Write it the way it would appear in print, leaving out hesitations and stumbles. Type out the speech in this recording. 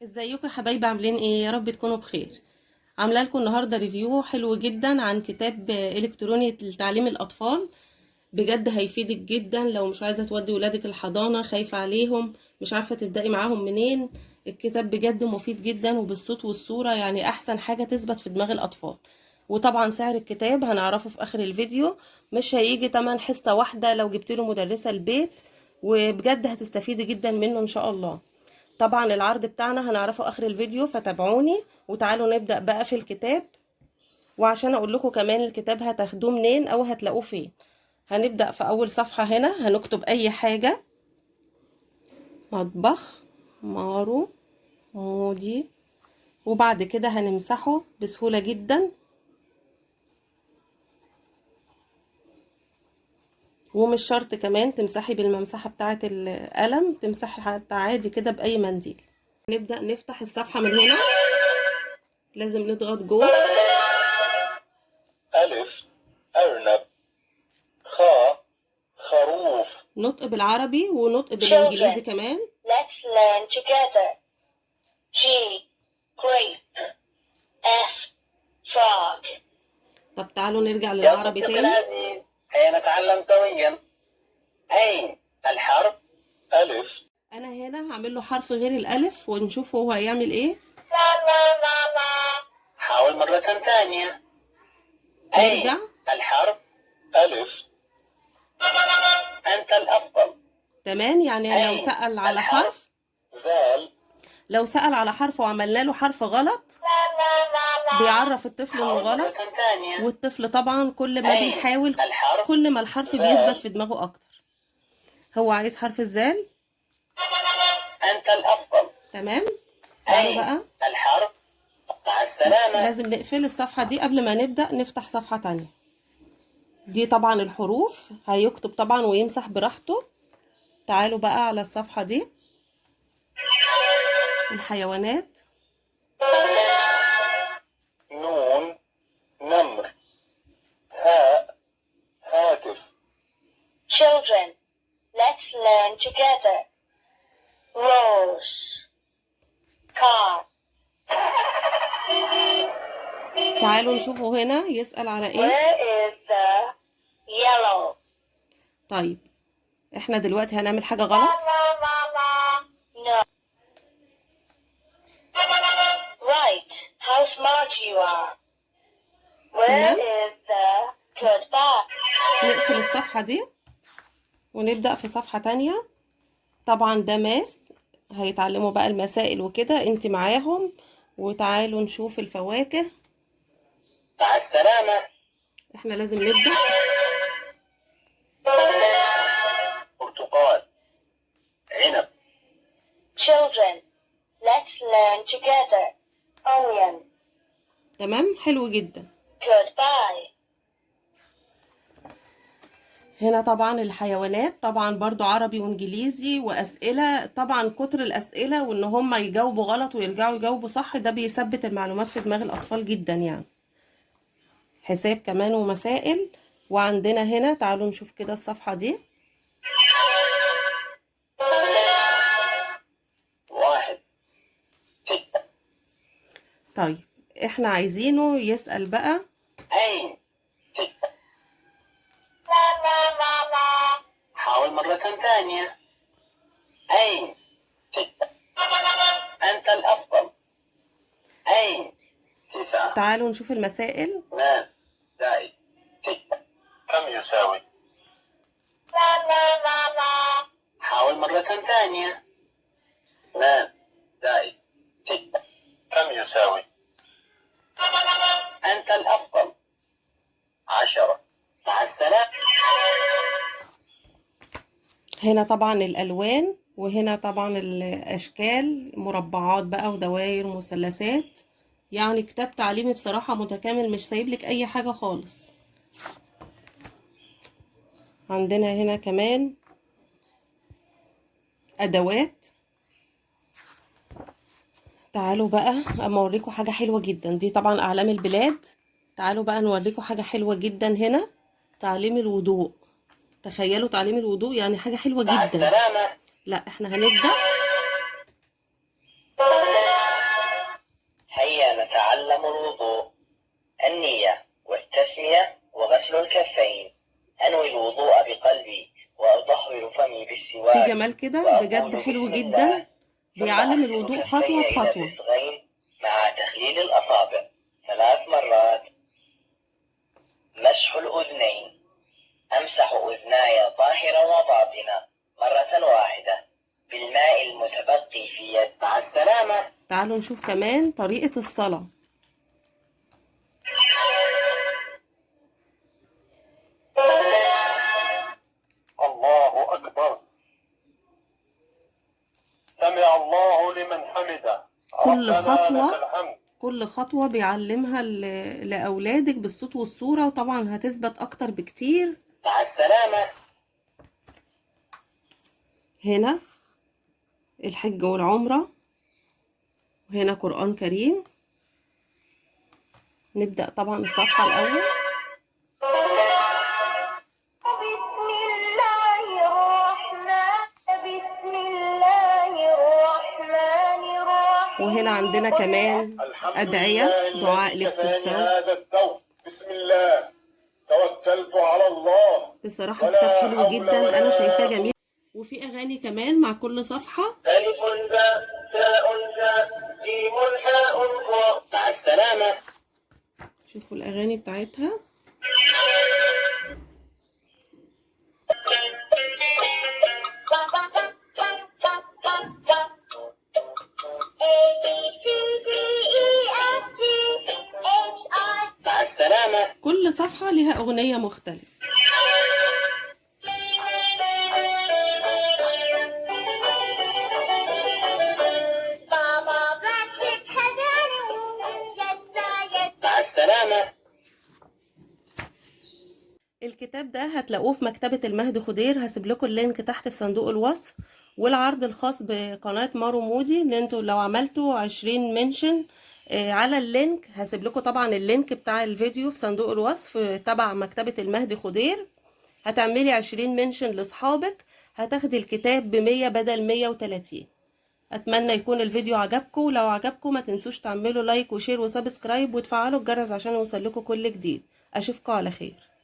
ازيكم يا حبايبي؟ عاملين ايه؟ يا رب تكونوا بخير. عامله لكم النهارده ريفيو حلو جدا عن كتاب الكتروني لتعليم الاطفال. بجد هيفيدك جدا لو مش عايزه تودي ولادك الحضانه، خايفه عليهم، مش عارفه تبداي معاهم منين. الكتاب بجد مفيد جدا وبالصوت والصوره، يعني احسن حاجه تثبت في دماغ الاطفال. وطبعا سعر الكتاب هنعرفه في اخر الفيديو، مش هيجي تمن حصه واحده لو جبت له مدرسه البيت. وبجد هتستفيدي جدا منه ان شاء الله. طبعا العرض بتاعنا هنعرفه اخر الفيديو، فتابعوني وتعالوا نبدأ بقى في الكتاب. وعشان اقول لكم كمان الكتاب هتاخدوه منين او هتلاقوه فين. هنبدأ في اول صفحة، هنا هنكتب اي حاجة: مطبخ، مارو، مودي. وبعد كده هنمسحه بسهولة جدا، ومش شرط كمان تمسحي بالممسحة بتاعة القلم، تمسحي حتى عادي كده بأي منديل. نبدأ نفتح الصفحة من هنا، لازم نضغط جو. ألف أرنب، خاء خروف. نطق بالعربي ونطق بالانجليزي كمان. Let's learn together. G. Grape. F. Frog. طب تعالوا نرجع يا للعربي صديقي تاني. العزيز، هيا نتعلم سويا. أين الحرف؟ ألف. انا هنا هعمل له حرف غير الالف ونشوف هو هيعمل ايه. حاول مرة ثانية. نرجع. أين الحرف؟ ألف. أنت الأفضل. تمام، يعني لو أين سأل على الحرف؟ حرف، ذال. لو سأل على حرف وعملنا له حرف غلط بيعرف الطفل انه حاول مرة غلط. ثانية. والطفل طبعا كل ما أين بيحاول الحرف؟ كل ما الحرف بيثبت ذال. في دماغه اكتر. هو عايز حرف الذال. أنت الأفضل. تمام. تعالوا أين بقى، الحرف؟ مع السلامة. لازم نقفل الصفحة دي قبل ما نبدأ نفتح صفحة تانية. دي طبعا الحروف، هيكتب طبعا ويمسح براحته. تعالوا بقى على الصفحة دي، الحيوانات. نون نمر، هاء هاتف. Children, let's learn together. Rose. Car. تعالوا نشوفوا هنا يسأل على ايه. Where is the yellow? طيب احنا دلوقتي هنعمل حاجة غلط. No. Right. How smart you are. Where تمام. is the goodbye? نقفل الصفحة دي ونبدأ في صفحة تانية. طبعا ده ماس، هيتعلموا بقى المسائل وكده انت معاهم. وتعالوا نشوف الفواكه. مع السلامة. احنا لازم نبدأ. برتقال، عنب. Children, let's learn together. Onion. تمام، حلو جدا. Goodbye. هنا طبعا الحيوانات، طبعا برضو عربي وانجليزي واسئلة. طبعا كتر الاسئلة وان هم يجاوبوا غلط ويرجعوا يجاوبوا صح، ده بيثبت المعلومات في دماغ الاطفال جدا يعني. حساب كمان ومسائل. وعندنا هنا تعالوا نشوف كده الصفحة دي. واحد، ستة. طيب احنا عايزينه يسأل بقى. أين ستة؟ حاول مرة ثانية. أين ستة؟ أنت الأفضل. أين تسعة؟ تعالوا نشوف المسائل. 2 زائد 6 كم يساوي؟ حاول مرة ثانية. 2 زائد 6 كم يساوي؟ أنت الأفضل. 10. مع السلامة. هنا طبعا الألوان، وهنا طبعا الأشكال، مربعات بقى ودوائر ومثلثات. يعني كتاب تعليمي بصراحة متكامل، مش سايبلك أي حاجة خالص. عندنا هنا كمان أدوات. تعالوا بقى أما أوريكم حاجة حلوة جدا. دي طبعا أعلام البلاد. تعالوا بقى نوريكم حاجة حلوة جدا هنا. تعليم الوضوء. تخيلوا تعليم الوضوء، يعني حاجة حلوة مع جدا. السلامة. لا احنا هنبدأ. جمال كده، بجد حلو جدا، بيعلم الوضوء خطوة بخطوة. مع تخليل الأصابع 3 مرات. مسح الأذنين. أمسح أذناي ظاهرة وباطنة مرة واحدة بالماء المتبقي في يد. مع السلامة. تعالوا نشوف كمان طريقة الصلاة. الله أكبر. سمع الله لمن حمده. كل ربنا خطوة لك الحمد. كل خطوة بيعلمها لأولادك بالصوت والصورة، وطبعا هتثبت أكتر بكتير. مع السلامة. هنا الحج والعمرة، وهنا قرآن كريم. نبدأ طبعا الصفحة الأول. وهنا عندنا كمان أدعية، دعاء لبس الثوب. هذا الثوب. بسم الله توكلت على الله. بصراحة كتاب حلو جدا، أنا شايفاه جميل. وفي أغاني كمان مع كل صفحة. ألف باء تاء جاء جيم حاء خاء. مع السلامة. شوفوا الأغاني بتاعتها. مع السلامة. كل صفحة لها أغنية مختلفة. مع السلامة. الكتاب ده هتلاقوه في مكتبة المهدي خضير، هسيب لكم اللينك تحت في صندوق الوصف، والعرض الخاص بقناة مارو مودي، اللي انتوا لو عملتوا 20 منشن على اللينك، هسيب لكم طبعا اللينك بتاع الفيديو في صندوق الوصف تبع مكتبة المهدي خضير. هتعملي 20 منشن لاصحابك، هتاخدي الكتاب ب100 بدل 130. اتمنى يكون الفيديو عجبكم، لو عجبكم ما تنسوش تعملوا لايك وشير وسبسكرايب وتفعلوا الجرس عشان يوصل لكم كل جديد. اشوفكم على خير.